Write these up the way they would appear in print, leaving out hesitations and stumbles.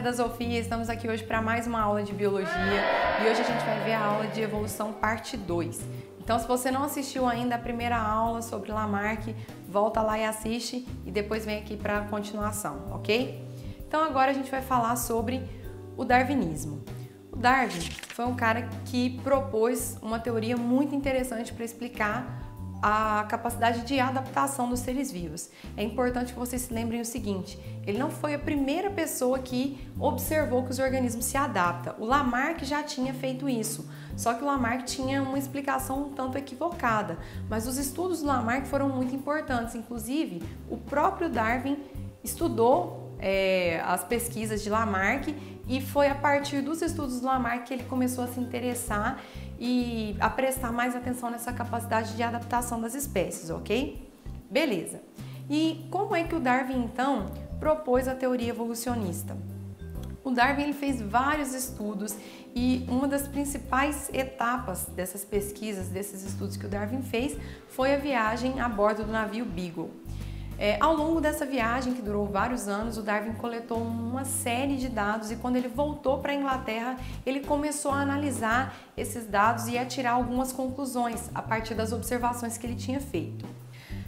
galera da Zofia, estamos aqui hoje para mais uma aula de biologia e hoje a gente vai ver a aula de evolução parte 2. Então, se você não assistiu ainda a primeira aula sobre Lamarck, volta lá e assiste e depois vem aqui para a continuação, ok? Então agora a gente vai falar sobre o darwinismo. O Darwin foi um cara que propôs uma teoria muito interessante para explicar a capacidade de adaptação dos seres vivos. É importante que vocês se lembrem o seguinte: ele não foi a primeira pessoa que observou que os organismos se adaptam. O Lamarck já tinha feito isso, só que o Lamarck tinha uma explicação um tanto equivocada. Mas os estudos do Lamarck foram muito importantes, inclusive o próprio Darwin estudou as pesquisas de Lamarck e foi a partir dos estudos do Lamarck que ele começou a se interessar e a prestar mais atenção nessa capacidade de adaptação das espécies, ok? Beleza. E como é que o Darwin, então, propôs a teoria evolucionista? O Darwin ele fez vários estudos e uma das principais etapas dessas pesquisas, desses estudos que o Darwin fez, foi a viagem a bordo do navio Beagle. Ao longo dessa viagem, que durou vários anos, o Darwin coletou uma série de dados e quando ele voltou para a Inglaterra, ele começou a analisar esses dados e a tirar algumas conclusões a partir das observações que ele tinha feito.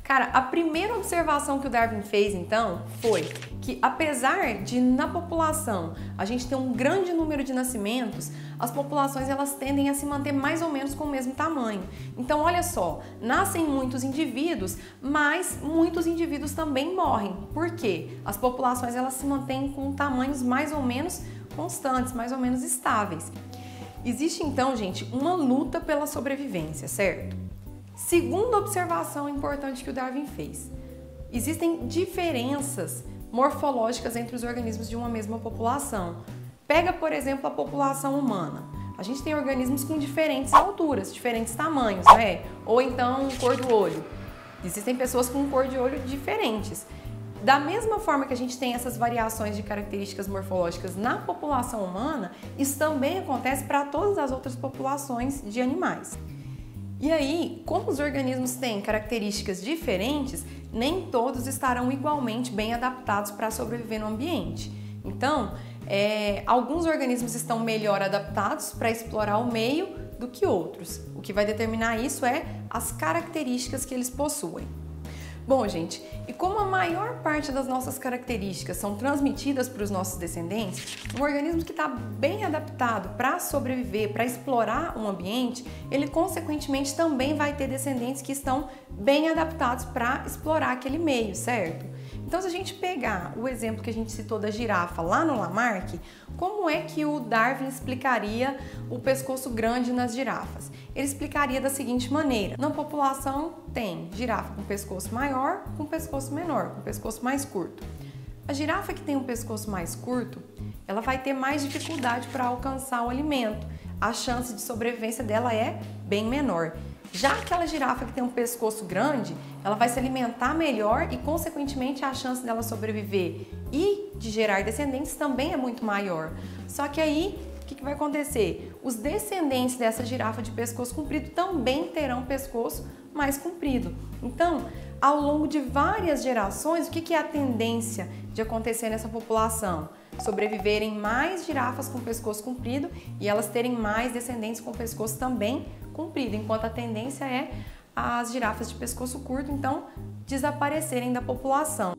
Cara, a primeira observação que o Darwin fez, então, foi que apesar de na população a gente ter um grande número de nascimentos, as populações elas tendem a se manter mais ou menos com o mesmo tamanho. Então, olha só, nascem muitos indivíduos, mas muitos indivíduos também morrem. Por quê? As populações elas se mantêm com tamanhos mais ou menos constantes, mais ou menos estáveis. Existe, então, gente, uma luta pela sobrevivência, certo? Segunda observação importante que o Darwin fez: existem diferenças morfológicas entre os organismos de uma mesma população. Pega, por exemplo, a população humana. A gente tem organismos com diferentes alturas, diferentes tamanhos, né? Ou então cor do olho. Existem pessoas com cor de olho diferentes. Da mesma forma que a gente tem essas variações de características morfológicas na população humana, isso também acontece para todas as outras populações de animais. E aí, como os organismos têm características diferentes, nem todos estarão igualmente bem adaptados para sobreviver no ambiente. Então, alguns organismos estão melhor adaptados para explorar o meio do que outros. O que vai determinar isso é as características que eles possuem. Bom, gente, e como a maior parte das nossas características são transmitidas para os nossos descendentes, um organismo que está bem adaptado para sobreviver, para explorar um ambiente, ele consequentemente também vai ter descendentes que estão bem adaptados para explorar aquele meio, certo? Então, se a gente pegar o exemplo que a gente citou da girafa lá no Lamarck, como é que o Darwin explicaria o pescoço grande nas girafas? Ele explicaria da seguinte maneira: na população tem girafa com pescoço maior, com pescoço menor, com pescoço mais curto. A girafa que tem um pescoço mais curto, ela vai ter mais dificuldade para alcançar o alimento. A chance de sobrevivência dela é bem menor. Já aquela girafa que tem um pescoço grande, ela vai se alimentar melhor e, consequentemente, a chance dela sobreviver e de gerar descendentes também é muito maior. Só que aí, o que vai acontecer? Os descendentes dessa girafa de pescoço comprido também terão pescoço mais comprido. Então, ao longo de várias gerações, o que é a tendência de acontecer nessa população? Sobreviverem mais girafas com pescoço comprido e elas terem mais descendentes com pescoço também comprido, enquanto a tendência é as girafas de pescoço curto, então, desaparecerem da população.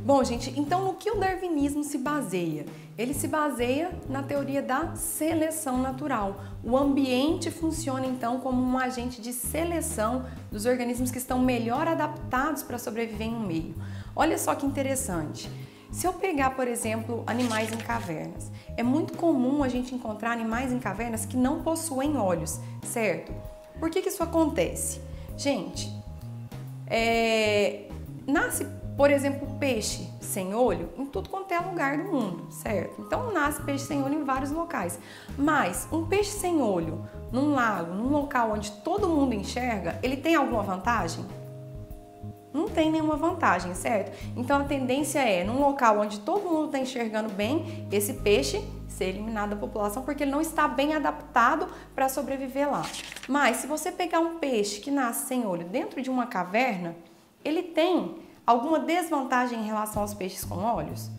Bom, gente, então no que o darwinismo se baseia? Ele se baseia na teoria da seleção natural. O ambiente funciona então como um agente de seleção dos organismos que estão melhor adaptados para sobreviver em um meio. Olha só que interessante. Se eu pegar, por exemplo, animais em cavernas, é muito comum a gente encontrar animais em cavernas que não possuem olhos, certo? Por que isso acontece? Gente, nasce, por exemplo, peixe sem olho em tudo quanto é lugar do mundo, certo? Então nasce peixe sem olho em vários locais. Mas um peixe sem olho num lago, num local onde todo mundo enxerga, ele tem alguma vantagem? Não tem nenhuma vantagem, certo? Então a tendência é, num local onde todo mundo está enxergando bem, esse peixe ser eliminado da população porque ele não está bem adaptado para sobreviver lá. Mas se você pegar um peixe que nasce sem olho dentro de uma caverna, ele tem alguma desvantagem em relação aos peixes com olhos?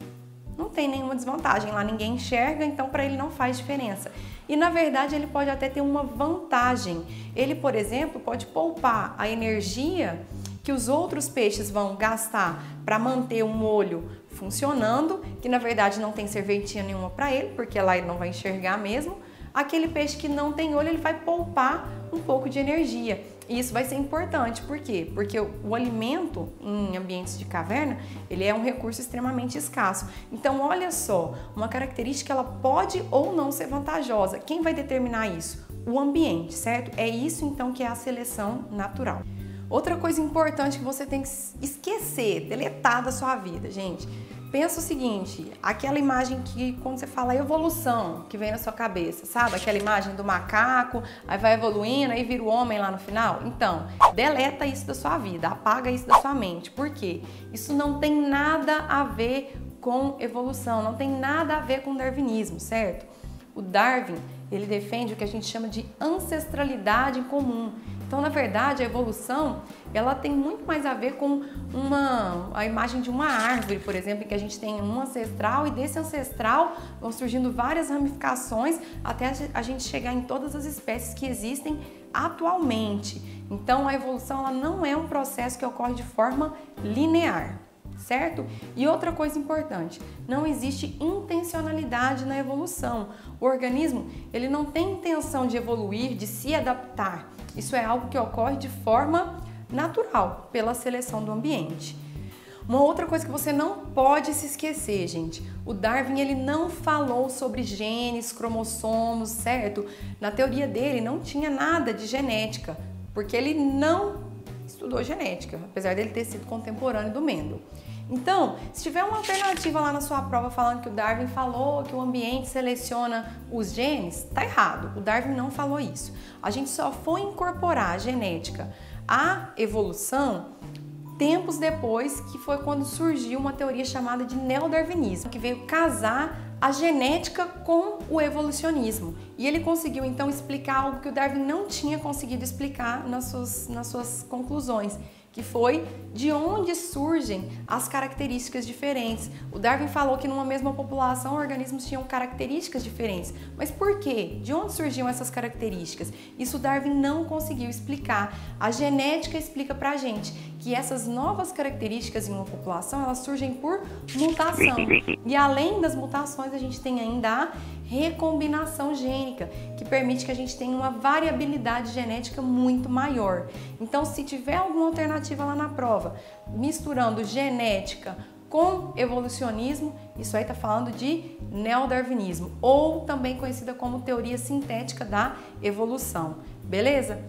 não tem nenhuma desvantagem. Lá ninguém enxerga, então para ele não faz diferença. E na verdade ele pode até ter uma vantagem. Ele, por exemplo, pode poupar a energia que os outros peixes vão gastar para manter o molho funcionando, que na verdade não tem serventia nenhuma para ele, porque lá ele não vai enxergar mesmo. Aquele peixe que não tem olho, ele vai poupar um pouco de energia. E isso vai ser importante, por quê? Porque o alimento em ambientes de caverna, ele é um recurso extremamente escasso. Então, olha só, uma característica ela pode ou não ser vantajosa. Quem vai determinar isso? O ambiente, certo? É isso então que é a seleção natural. Outra coisa importante que você tem que esquecer, deletar da sua vida, gente. Pensa o seguinte, aquela imagem que quando você fala evolução, que vem na sua cabeça, sabe? Aquela imagem do macaco, aí vai evoluindo, aí vira o homem lá no final. Então, deleta isso da sua vida, apaga isso da sua mente. Por quê? Isso não tem nada a ver com evolução, não tem nada a ver com darwinismo, certo? O Darwin, ele defende o que a gente chama de ancestralidade em comum. Então, na verdade, a evolução, ela tem muito mais a ver com a imagem de uma árvore, por exemplo, em que a gente tem um ancestral e desse ancestral vão surgindo várias ramificações até a gente chegar em todas as espécies que existem atualmente. Então, a evolução ela não é um processo que ocorre de forma linear, certo? E outra coisa importante, não existe intencionalidade na evolução. O organismo, ele não tem intenção de evoluir, de se adaptar. Isso é algo que ocorre de forma natural, pela seleção do ambiente. Uma outra coisa que você não pode se esquecer, gente, o Darwin ele não falou sobre genes, cromossomos, certo? Na teoria dele não tinha nada de genética, porque ele não estudou genética, apesar dele ter sido contemporâneo do Mendel. Então, se tiver uma alternativa lá na sua prova falando que o Darwin falou que o ambiente seleciona os genes, tá errado. O Darwin não falou isso. A gente só foi incorporar a genética à evolução tempos depois, que foi quando surgiu uma teoria chamada de neodarwinismo, que veio casar a genética com o evolucionismo. E ele conseguiu então explicar algo que o Darwin não tinha conseguido explicar nas suas conclusões, que foi de onde surgem as características diferentes. O Darwin falou que numa mesma população organismos tinham características diferentes. Mas por quê? De onde surgiam essas características? Isso o Darwin não conseguiu explicar. A genética explica pra gente que essas novas características em uma população, elas surgem por mutação. E além das mutações, a gente tem ainda a recombinação gênica, que permite que a gente tenha uma variabilidade genética muito maior. Então, se tiver alguma alternativa lá na prova, misturando genética com evolucionismo, isso aí está falando de neodarwinismo, ou também conhecida como teoria sintética da evolução. Beleza?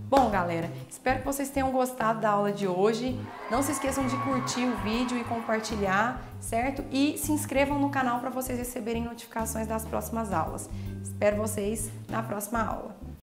Bom, galera, espero que vocês tenham gostado da aula de hoje. Não se esqueçam de curtir o vídeo e compartilhar, certo? E se inscrevam no canal para vocês receberem notificações das próximas aulas. Espero vocês na próxima aula.